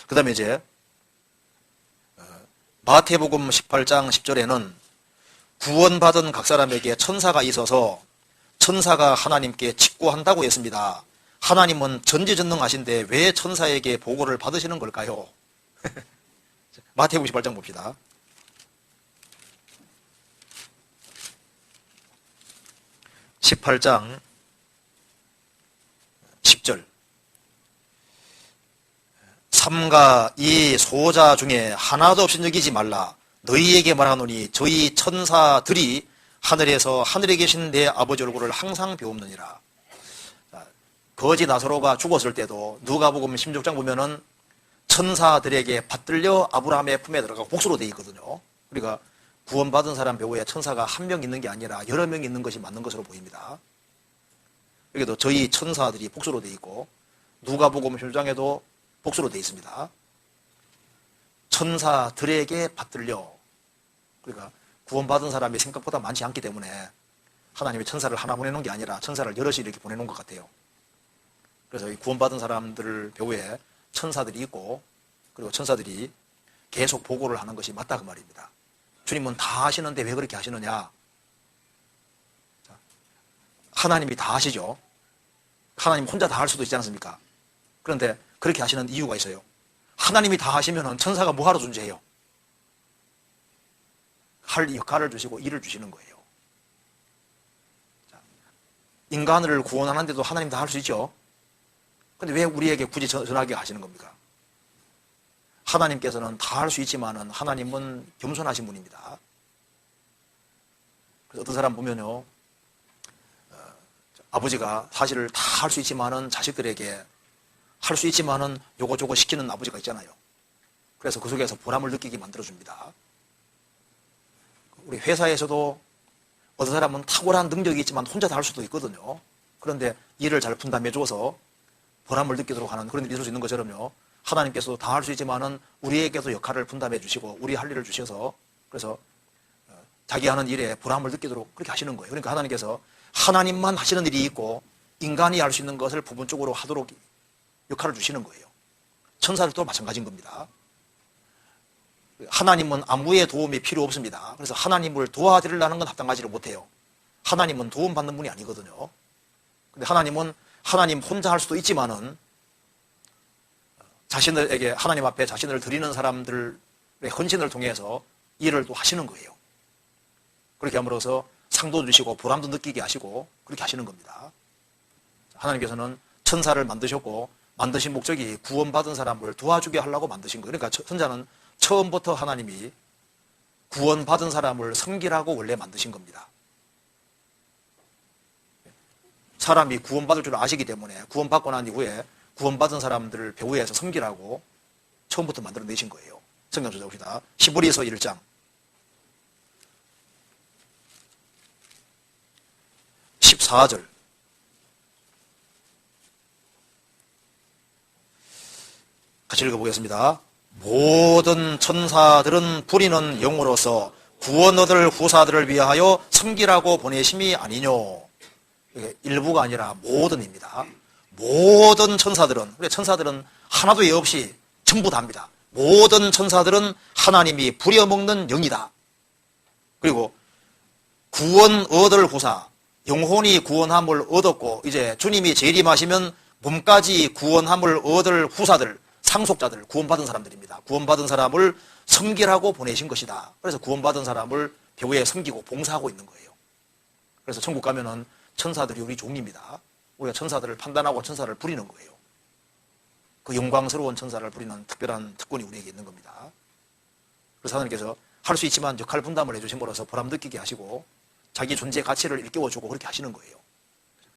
그 다음에 이제 마태복음 18장 10절에는 구원받은 각 사람에게 천사가 있어서 천사가 하나님께 직고한다고 했습니다. 하나님은 전지전능하신데 왜 천사에게 보고를 받으시는 걸까요? 마태복음 18장 봅시다. 18장 10절. 삼가 이 소자 중에 하나도 없인 여기지 말라. 너희에게 말하노니 저희 천사들이 하늘에서 하늘에 계신 내 아버지 얼굴을 항상 배웁느니라. 거지 나사로가 죽었을 때도 누가복음 16장 보면은 천사들에게 받들려 아브라함의 품에 들어가 복수로 되어 있거든요. 우리가 구원받은 사람 배후에 천사가 한 명 있는 게 아니라 여러 명 있는 것이 맞는 것으로 보입니다. 여기도 저희 천사들이 복수로 되어 있고 누가복음 16장에도 복수로 되어 있습니다. 천사들에게 받들려. 그러니까 구원받은 사람이 생각보다 많지 않기 때문에 하나님이 천사를 하나 보내놓은 게 아니라 천사를 여럿이 이렇게 보내놓은 것 같아요. 그래서 이 구원받은 사람들 배후에 천사들이 있고 그리고 천사들이 계속 보고를 하는 것이 맞다 그 말입니다. 주님은 다 하시는데 왜 그렇게 하시느냐? 하나님이 다 하시죠. 하나님 혼자 다 할 수도 있지 않습니까? 그런데 그렇게 하시는 이유가 있어요. 하나님이 다 하시면 천사가 뭐하러 존재해요? 할 역할을 주시고 일을 주시는 거예요. 인간을 구원하는데도 하나님 다 할 수 있죠. 근데 왜 우리에게 굳이 전하게 하시는 겁니까? 하나님께서는 다 할 수 있지만은 하나님은 겸손하신 분입니다. 그래서 어떤 사람 보면요, 아버지가 사실을 다 할 수 있지만은 자식들에게 할 수 있지만은 요거 저거 시키는 아버지가 있잖아요. 그래서 그 속에서 보람을 느끼게 만들어줍니다. 우리 회사에서도 어떤 사람은 탁월한 능력이 있지만 혼자 다 할 수도 있거든요. 그런데 일을 잘 분담해줘서 보람을 느끼도록 하는 그런 일이 있을 수 있는 것처럼요. 하나님께서도 다 할 수 있지만은 우리에게도 역할을 분담해 주시고 우리 할 일을 주셔서 그래서 자기 하는 일에 보람을 느끼도록 그렇게 하시는 거예요. 그러니까 하나님께서 하나님만 하시는 일이 있고 인간이 할 수 있는 것을 부분적으로 하도록 역할을 주시는 거예요. 천사들도 마찬가지인 겁니다. 하나님은 아무의 도움이 필요 없습니다. 그래서 하나님을 도와드리려는 건 합당하지를 못해요. 하나님은 도움받는 분이 아니거든요. 근데 하나님은 하나님 혼자 할 수도 있지만은 자신들에게 하나님 앞에 자신을 드리는 사람들의 헌신을 통해서 일을 또 하시는 거예요. 그렇게 함으로써 상도 주시고 보람도 느끼게 하시고 그렇게 하시는 겁니다. 하나님께서는 천사를 만드셨고 만드신 목적이 구원받은 사람을 도와주게 하려고 만드신 거예요. 그러니까 천사는 처음부터 하나님이 구원받은 사람을 섬기라고 원래 만드신 겁니다. 사람이 구원받을 줄 아시기 때문에 구원받고 난 이후에 구원받은 사람들을 배후에서 섬기라고 처음부터 만들어내신 거예요. 성경 찾아봅시다. 히브리서 1장 14절. 같이 읽어보겠습니다. 모든 천사들은 부리는 영으로서 구원 얻을 후사들을 위하여 섬기라고 보내심이 아니뇨. 이게 일부가 아니라 모든입니다. 모든 천사들은, 그래 천사들은 하나도 예 없이 전부 다입니다. 모든 천사들은 하나님이 부려먹는 영이다. 그리고 구원 얻을 후사, 영혼이 구원함을 얻었고 이제 주님이 재림하시면 몸까지 구원함을 얻을 후사들, 상속자들, 구원받은 사람들입니다. 구원받은 사람을 섬기라고 보내신 것이다. 그래서 구원받은 사람을 배후에 섬기고 봉사하고 있는 거예요. 그래서 천국 가면은 천사들이 우리 종입니다. 우리가 천사들을 판단하고 천사를 부리는 거예요. 그 영광스러운 천사를 부리는 특별한 특권이 우리에게 있는 겁니다. 그래서 하나님께서 할 수 있지만 역할 분담을 해주심으로써 보람 느끼게 하시고 자기 존재 가치를 일깨워주고 그렇게 하시는 거예요.